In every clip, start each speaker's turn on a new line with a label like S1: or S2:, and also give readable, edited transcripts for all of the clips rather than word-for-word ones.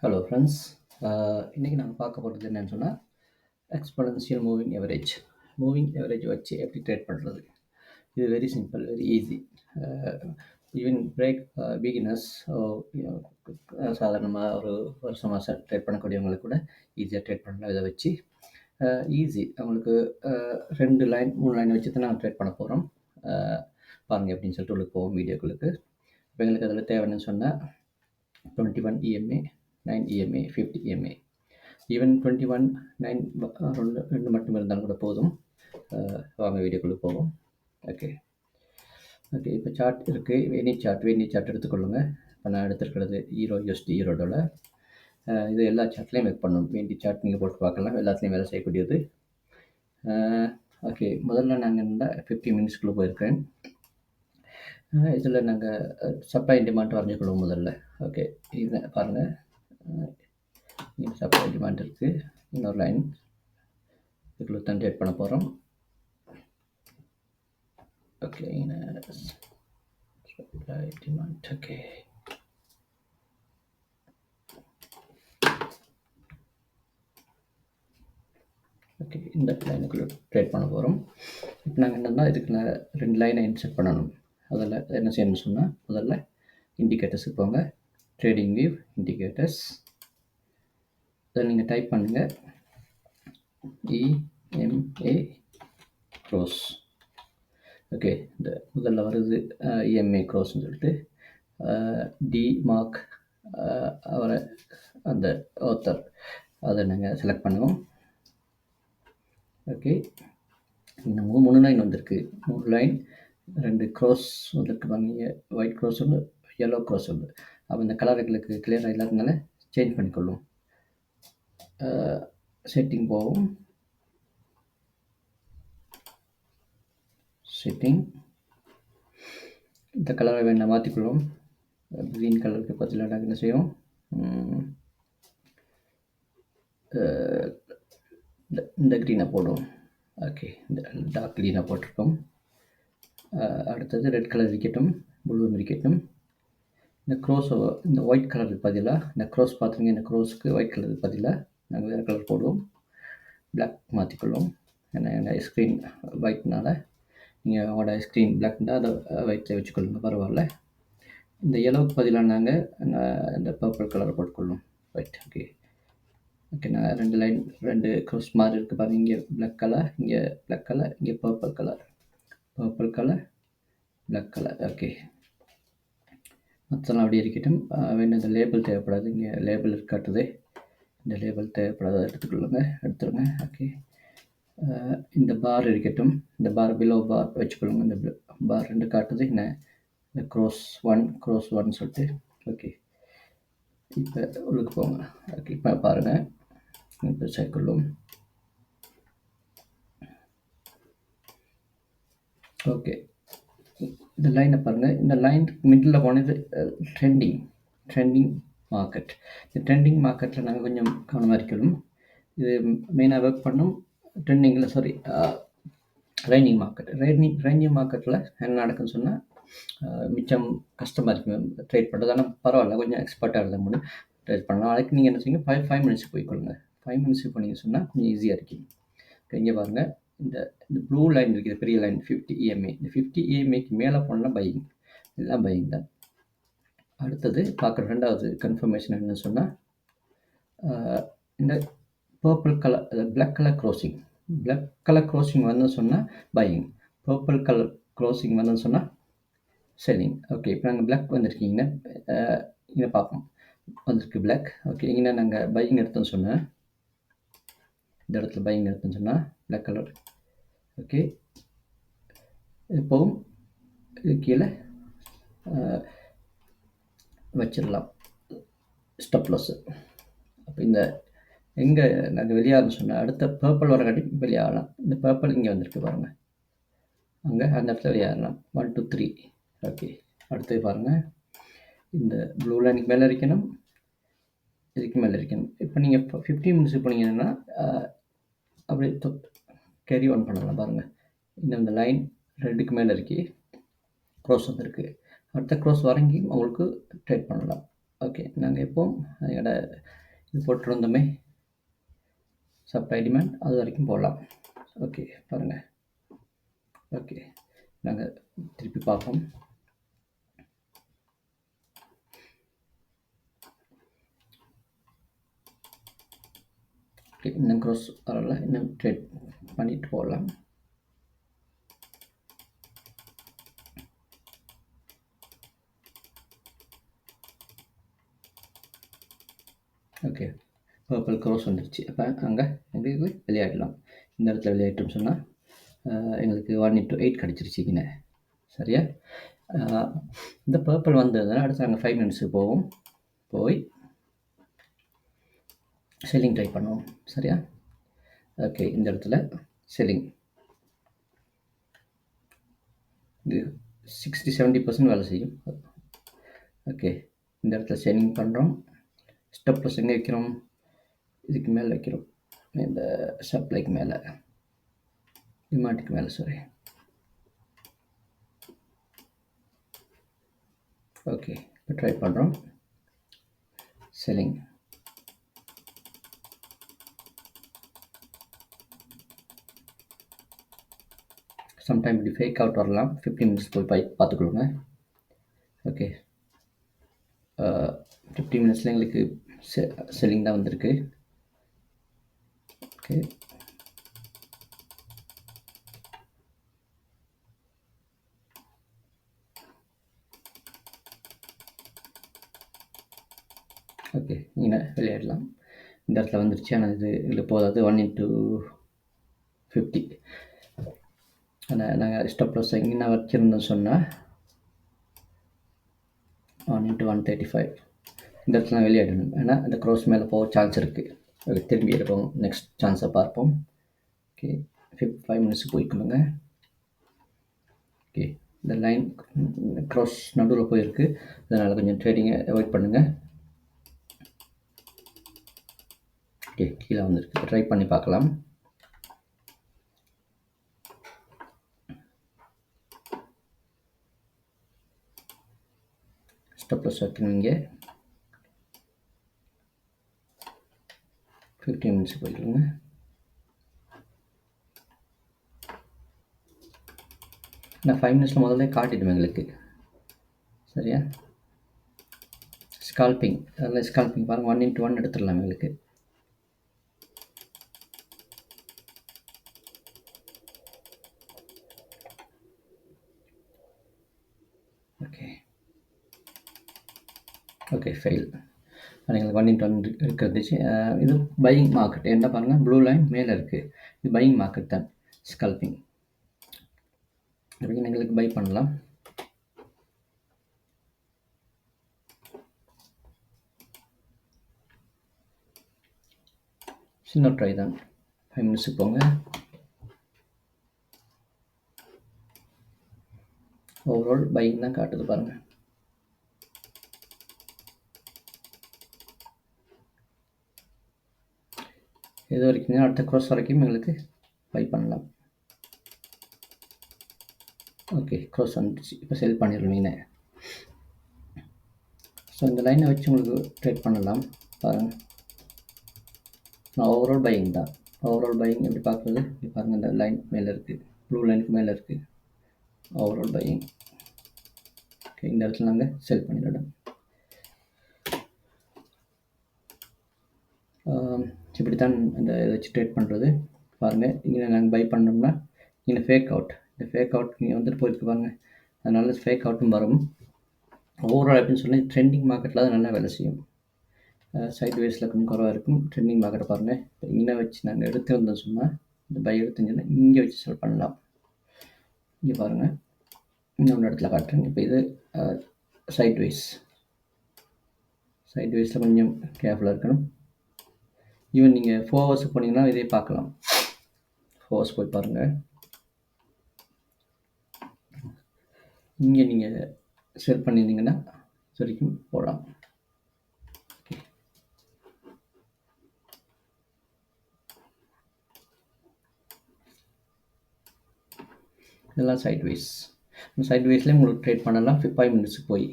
S1: Hello friends. இன்றைக்கி நாங்கள் பார்க்க போகிறது என்னன்னு சொன்னால் exponential moving average. Moving average வச்சு எப்படி ட்ரேட் பண்ணுறது? இது very simple, very easy. Even break beginners சாதாரணமாக ஒரு வருஷமாக ட்ரேட் பண்ணக்கூடியவங்களுக்கு கூட ஈஸியாக ட்ரேட் பண்ணலாம். இதை வச்சு ஈஸி. அவங்களுக்கு 2 லைன் 3 லைன் வச்சு தான் நாங்கள் ட்ரேட் பண்ண போகிறோம். பாருங்கள் எப்படின்னு சொல்லிட்டு உங்களுக்கு போவோம் வீடியோக்களுக்கு. இப்போ எங்களுக்கு அதில் தேவைன்னு சொன்னால் 21 EMA, 9 EMA, 50 EMA. ஈவன் 21, 9 ரெண்டு மட்டும் இருந்தாலும் கூட போதும். வாங்க வீடியோக்குள்ளே போவோம். ஓகே, இப்போ சார்ட் இருக்குது. வேணி சார்ட் எடுத்துக்கொள்ளுங்க. இப்போ நான் எடுத்துருக்கிறது ஈரோ USD, ஈரோ டாலர். இது எல்லா சார்ட்லேயும் மேக் பண்ணணும். வேண்டி சார்ட் நீங்கள் போட்டு பார்க்கலாம், எல்லாத்துலேயும் வேலை செய்யக்கூடியது. ஓகே, முதல்ல நாங்கள் இந்த 50 மினிட்ஸ்க்குள்ளே போயிருக்கேன். இதில் நாங்கள் சப்ளை டிமாண்ட் வரைஞ்சிக்கொள்வோம் முதல்ல. ஓகே, இது பாருங்கள், இங்கே சப்ளை டிமாண்ட் இருக்குது. இன்னொரு லைன் இதுக்குள்ளே தான் ட்ரேட் பண்ண போகிறோம். Okay, supply demand. Okay, okay, இந்த லைனுக்குள்ளே ட்ரேட் பண்ண போகிறோம். இப்போ நாங்கள் என்னென்னா இதுக்கு 2 லைனை இன்செர்ட் பண்ணணும். அதில் என்ன செய்யணும்னு சொன்னால் முதல்ல இண்டிகேட்டர்ஸுக்கு போங்க. Trading view, indicators. இதை நீங்கள் டைப் பண்ணுங்கள் EMA க்ரோஸ். ஓகே, இந்த முதல்ல வருது EMA க்ரோஸ்ன்னு சொல்லிட்டு டி மார்க் அவரை அந்த ஆத்தர் அதை நாங்கள் செலக்ட் பண்ணுவோம். ஓகே, இந்த 3 லைன் வந்திருக்கு. 3 லைன் 2 க்ரோஸ் வந்திருக்கு. பாருங்க, ஒயிட் க்ரோஸ் ஒன்று, yellow க்ரோஸ் ஒன்று. அப்போ இந்த கலர் எங்களுக்கு கிளியராக இல்லாததுனால சேஞ்ச் பண்ணிக்கொள்ளும். செட்டிங் போவோம். செட்டிங், இந்த கலரை வேண்டாம் மாற்றிக்கொள்வோம். க்ரீன் கலருக்கு பதிலாக நாங்கள் என்ன செய்வோம், இந்த க்ரீனை போடுவோம். ஓகே, இந்த டார்க் க்ரீனாக போட்டிருக்கோம். அடுத்தது ரெட் கலர் இருக்கட்டும், ப்ளூவும் இருக்கட்டும். இந்த க்ரோஸை இந்த ஒயிட் கலருக்கு பதிலாக, இந்த க்ரோஸ் பார்த்துருங்க, இந்த க்ரோஸுக்கு ஒயிட் கலருக்கு பதிலாக நாங்கள் வேறு கலர் போடுவோம். பிளாக் மாற்றிக்கொள்வோம். ஏன்னா ஸ்க்ரீன் ஒயிட்னால நீங்கள் உங்களோட ஸ்க்ரீன் பிளாக்னா அதை ஒயிட்டில் வச்சுக்கொள்ளுங்க, பரவாயில்ல. இந்த எல்லோவுக்கு பதிலாக நாங்கள் இந்த பர்பிள் கலரை போட்டுக்கொள்ளும், ஒயிட். ஓகே, ஓகே, நான் 2 லைன் 2 க்ரோஸ் மாதிரி இருக்குது பாருங்கள். இங்கே பிளாக் கலர், இங்கே பிளாக் கலர், இங்கே purple colour, purple colour, black colour. Okay, மற்றெல்லாம் அப்படியே இருக்கட்டும். வேணும் இந்த லேபிள் தேவைப்படாது. இங்கே லேபிள் காட்டுது, இந்த லேபிள் தேவைப்படாத எடுத்துருங்க. ஓகே, இந்த பார் இருக்கட்டும். இந்த பார் பிலோ பார் வச்சுக்கொள்ளுங்க. இந்த பார் 2 காட்டுது, என்ன இந்த க்ரோஸ் 1 சொல்லிட்டு. ஓகே, இப்போ உள்ளுக்கு போங்க. ஓகே, இப்போ பாருங்கள், இப்போ சேர்க்கொள்ளும். ஓகே, இந்த லைனை பாருங்கள். இந்த லைன் மிடில் போனது ட்ரெண்டிங் மார்க்கெட். இந்த ட்ரெண்டிங் மார்க்கெட்டில் நாங்கள் கொஞ்சம் கவனமாக இருக்கணும். இது மெயினாக ஒர்க் பண்ணும் ரைனிங் மார்க்கெட்டில் என்ன நடக்குன்னு சொன்னால் மிச்சம் கஷ்டமாக இருக்குது ட்ரேட் பண்ணுறது. ஆனால் பரவாயில்ல, கொஞ்சம் எக்ஸ்பர்ட்டாக இருந்த முடியும் ட்ரேட் பண்ணலாம். அதுக்கு நீங்கள் என்ன செய்யுங்க, 5 மினிட்ஸுக்கு போய்க்கொள்ளுங்க. 5 மினிட்ஸுக்கு போனீங்க சொன்னால் கொஞ்சம் ஈஸியாக இருக்கும். இங்கே பாருங்கள், இந்த ப்ளூ லைன் இருக்குது, பெரிய லைன் 50 EMA. இந்த 50 EMAக்கு மேலே போனால் பையிங், எல்லாம் பையிங் தான். அடுத்தது பார்க்குற 2வது கன்ஃபர்மேஷன் என்னன்னு சொன்னால் இந்த பர்பிள் கலர், பிளாக் கலர் க்ரோசிங் வந்து சொன்னால் பையிங், பர்பிள் கலர் க்ரோசிங் வந்து சொன்னால் செல்லிங். ஓகே, இப்போ நாங்கள் பிளாக் வந்திருக்கீங்கன்னா இங்கே பார்ப்போம், வந்திருக்கு பிளாக். ஓகே, இங்கே நாங்கள் பையிங் எடுத்தோன்னு சொன்னால், இந்த இடத்துல பையிங் எடுத்தோன்னு சொன்னால் பிளாக் கலர். ஓகே, இப்போவும் இது கீழே வச்சிடலாம் ஸ்டாப் லாஸ். அப்போ இந்த எங்கே நாங்கள் வெளியாகணும்னு சொன்னால் அடுத்த பர்பிள் வர காட்டி வெளியாகலாம். இந்த பர்பிள் இங்கே வந்திருக்கு பாருங்கள், அங்கே அந்த இடத்துல வெளியாகலாம். 1 2 3. ஓகே, அடுத்தது பாருங்கள், இந்த ப்ளூ லைனுக்கு மேலே இருக்கணும், இதுக்கு மேலே இருக்கணும். இப்போ நீங்கள் 50 மினிட்ஸுக்கு போனீங்கன்னா அப்படியே கேரி ஆன் பண்ணலாம். பாருங்கள், இந்த லைன் ரெட்டுக்கு மேலே இருக்கு, க்ரோஸ் வந்துருக்கு. அடுத்த க்ரோஸ் வரங்கி உங்களுக்கு ட்ரேட் பண்ணலாம். ஓகே. நாங்க எப்பவும் அதோட இது போட்டிருந்தோமே, சப்ளை டிமாண்ட் அது வரைக்கும் போடலாம். ஓகே பாருங்க. ஓகே. நாங்க திருப்பி பார்ப்போம். ஓகே. இன்னும் க்ரோஸ் வரல. இன்னும் ட்ரேட் பண்ணிட்டு போகலாம். ஓகே. பர்பிள் க்ரோஸ் வந்துருச்சு. அப்போ அங்கே எங்களுக்கு விளையாடலாம். இந்த இடத்துல விளையாட்டோம்னு சொன்னால் எங்களுக்கு 1:8 கிடச்சிருச்சிங்க. சரியா? இந்த பர்பிள் வந்ததுன்னா அடுத்து நாங்கள் 5 மினிட்ஸுக்கு போவோம். போய் செல்லிங் ட்ரை பண்ணுவோம். சரியா? ஓகே. இந்த இடத்துல செல்லிங் இது 60-70% வேலை செய்யும். ஓகே. இந்த இடத்துல செல்லிங் பண்ணுறோம். ஸ்டப் ப்ளஸ் எங்கே வைக்கிறோம்? இதுக்கு மேலே வைக்கிறோம். இந்த சப்ளைக்கு மேலே, டிமாண்டுக்கு மேலே, சாரி. ஓகே. இப்போ ட்ரை பண்ணுறோம். செல்லிங் சம்டைம் இப்படி ஃபேக் அவுட் வரலாம். 15 மினிட்ஸ் போய் பார்த்துக்கொள்ளுங்க. ஓகே. 15 மினிட்ஸில் எங்களுக்கு செல்லிங் தான் வந்திருக்கு. ஓகே. ஓகே. நீங்கள் விளையாடலாம். இந்த இடத்துல வந்துருச்சு. ஆனால் இது இதில் போதாது. 1:50. ஆனால் நாங்கள் ஸ்டப் லாஸ் எங்கே வச்சுருந்தோம் சொன்னால் 1:135. இந்த இடத்துல விளையாடணும். ஏன்னா இந்த க்ரோஸ் மேலே போக சான்ஸ் இருக்குது. ஓகே. திரும்பி எடுப்போம். நெக்ஸ்ட் சான்ஸை பார்ப்போம். ஓகே. 5 மினிட்ஸ் போய்க்கணுங்க. ஓகே. இந்த லைன் க்ராஸ் நடுவில் போயிருக்கு. அதனால் கொஞ்சம் ட்ரேடிங்கை அவாய்ட் பண்ணுங்கள். ஓகே. கீழே வந்துருக்கு. ட்ரை பண்ணி பார்க்கலாம். ஸ்டப் லாஸ் வைக்கணும். இங்கே 15 மினிட்ஸ் போயிடுங்க. நான் 5 மினிட்ஸில் முதல்ல காட்டிடுவேன் எங்களுக்கு. சரியா? ஸ்கால்பிங், அதில் ஸ்கால்பிங் பாருங்கள். 1:1 எடுத்துடலாம் எங்களுக்கு. ஓகே. ஓகே. ஃபெயில். எங்களுக்கு 1:1 இருக்கிறதுச்சு. இது பையிங் மார்க்கெட். என்ன பாருங்கள், ப்ளூ லைன் மேலே இருக்குது. இது பையிங் மார்க்கெட் தான். ஸ்கல்பிங் அப்படின்னு எங்களுக்கு பை பண்ணலாம். சின்ன ட்ரை தான். 5 மினிட்ஸுக்கு போங்க. ஓவரால் பையிங் தான் காட்டுது பாருங்கள். இது வரைக்கும் அடுத்த க்ராஸ் வரைக்கும் எங்களுக்கு பை பண்ணலாம். ஓகே. க்ராஸ் வந்துடுச்சு. இப்போ செல் பண்ணிடுவீங்க. ஸோ இந்த லைனை வச்சு உங்களுக்கு ட்ரேட் பண்ணலாம். பாருங்கள், நான் ஓவரால் பையிங் தான். ஓவரால் பையிங் எப்படி பார்க்குறது? இப்படி பாருங்கள். இந்த லைன் மேலே இருக்குது. ப்ளூ லைனுக்கு மேலே இருக்குது. Overall buying. ஓகே. இந்த இடத்துல நாங்கள் செல் பண்ணிடலாம். இப்படி தான் இந்த இதை வச்சு ட்ரேட் பண்ணுறது. பாருங்கள், இங்கே நாங்கள் பை பண்ணோம்னா இங்கே ஃபேக் அவுட். இந்த ஃபேக் அவுட் இங்கே வந்துட்டு போயிருக்கு பாருங்கள். அதனால ஃபேக் அவுட்டும் வரும். ஓவரால் எப்படின்னு சொல்லி ட்ரெண்டிங் மார்க்கெட்டில் தான் நல்லா வேலை செய்யும். சைட் வேஸில் கொஞ்சம் குறவாக இருக்கும். ட்ரெண்டிங் மார்க்கெட்டை பாருங்கள். இப்போ இங்கே வச்சு நாங்கள் எடுத்து வந்தோம் சொன்னால், இந்த பை எடுத்துங்கன்னா இங்கே வச்சு செல் பண்ணலாம். இங்கே பாருங்கள், இன்னொன்று இடத்துல காட்டுறேன். இப்போ இது சைட் வேஸில் கொஞ்சம் கேர்ஃபுல்லாக இருக்கணும். ஈவன் நீங்கள் 4 ஹவர்ஸுக்கு போனீங்கன்னா இதே பார்க்கலாம். 4 ஹவர்ஸ் போய் பாருங்கள். இங்கே நீங்கள் செல் பண்ணியிருந்தீங்கன்னா இது வரைக்கும் போகலாம். இதெல்லாம் சைட் வேஸ்லேயே உங்களுக்கு ட்ரேட் பண்ணலாம். 5 மினிட்ஸுக்கு போய்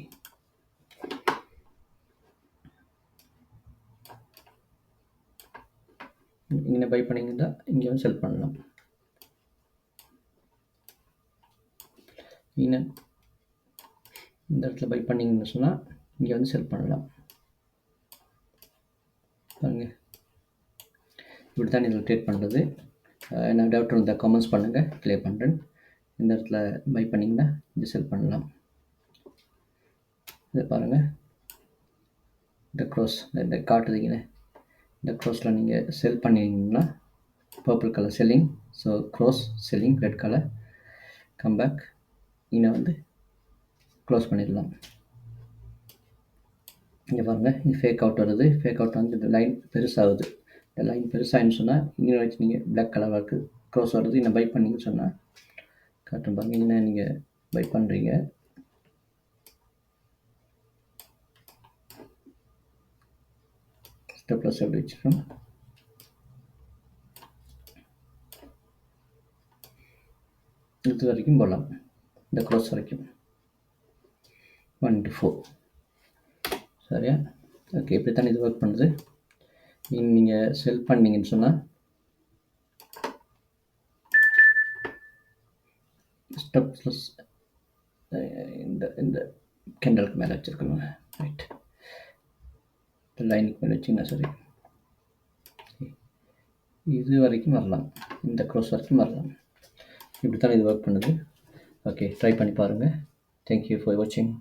S1: இங்கே பை பண்ணிங்கன்னா இங்கே வந்து செல் பண்ணலாம். இங்கே இந்த இடத்துல பை பண்ணிங்கன்னு சொன்னால் இங்கே வந்து செல் பண்ணலாம். பாருங்க, இப்படி தான் இதில் ட்ரேட் பண்ணுறது. என்ன டவுட் இருந்தால் கமெண்ட்ஸ் பண்ணுங்கள், கிளியர் பண்ணுறேன். இந்த இடத்துல பை பண்ணிங்கன்னா இங்கே செல் பண்ணலாம். இதை பாருங்கள், இந்த க்ரோஸ் இந்த காட்டுறீங்களே, இந்த க்ரோஸில் நீங்கள் செல் பண்ணிங்கன்னா purple colour selling, so cross selling, red colour come back. இங்கே வந்து க்ளோஸ் பண்ணிடலாம். இங்கே பாருங்கள், இது ஃபேக் அவுட் வருது. ஃபேக் அவுட் வந்து இந்த லைன் பெருசாகுது. இந்த லைன் பெருசாகின்னு சொன்னால் இங்கே வச்சு நீங்கள் பிளாக் கலராக இருக்குது க்ரோஸ் வருது. இன்னும் பை பண்ணிங்கன்னு சொன்னால் காட்டும் பாருங்கள். இன்னும் நீங்கள் பை பண்ணுறீங்க, ஸ்டெப் ப்ளஸ் எப்படி வச்சுக்கணும். இது வரைக்கும் போகலாம், இந்த க்ரோஸ் வரைக்கும் 1 to 4. சரியா? ஓகே, இப்படி தானே இது ஒர்க் பண்ணுது. நீங்கள் செல் பண்ணிங்கன்னு சொன்னால் ஸ்டெப் ப்ளஸ் இந்த கேண்டலுக்கு மேலே வச்சுருக்கணும். ரைட், இந்த லைனுக்கு மேலே வச்சிங்கன்னா சரி. இது வரைக்கும் வரலாம், இந்த க்ரோஸ் வரைக்கும் வரலாம். இப்படி தான் இது ஒர்க் பண்ணுது. ஓகே, ட்ரை பண்ணி பாருங்கள். தேங்க்யூ ஃபார் வாட்சிங்.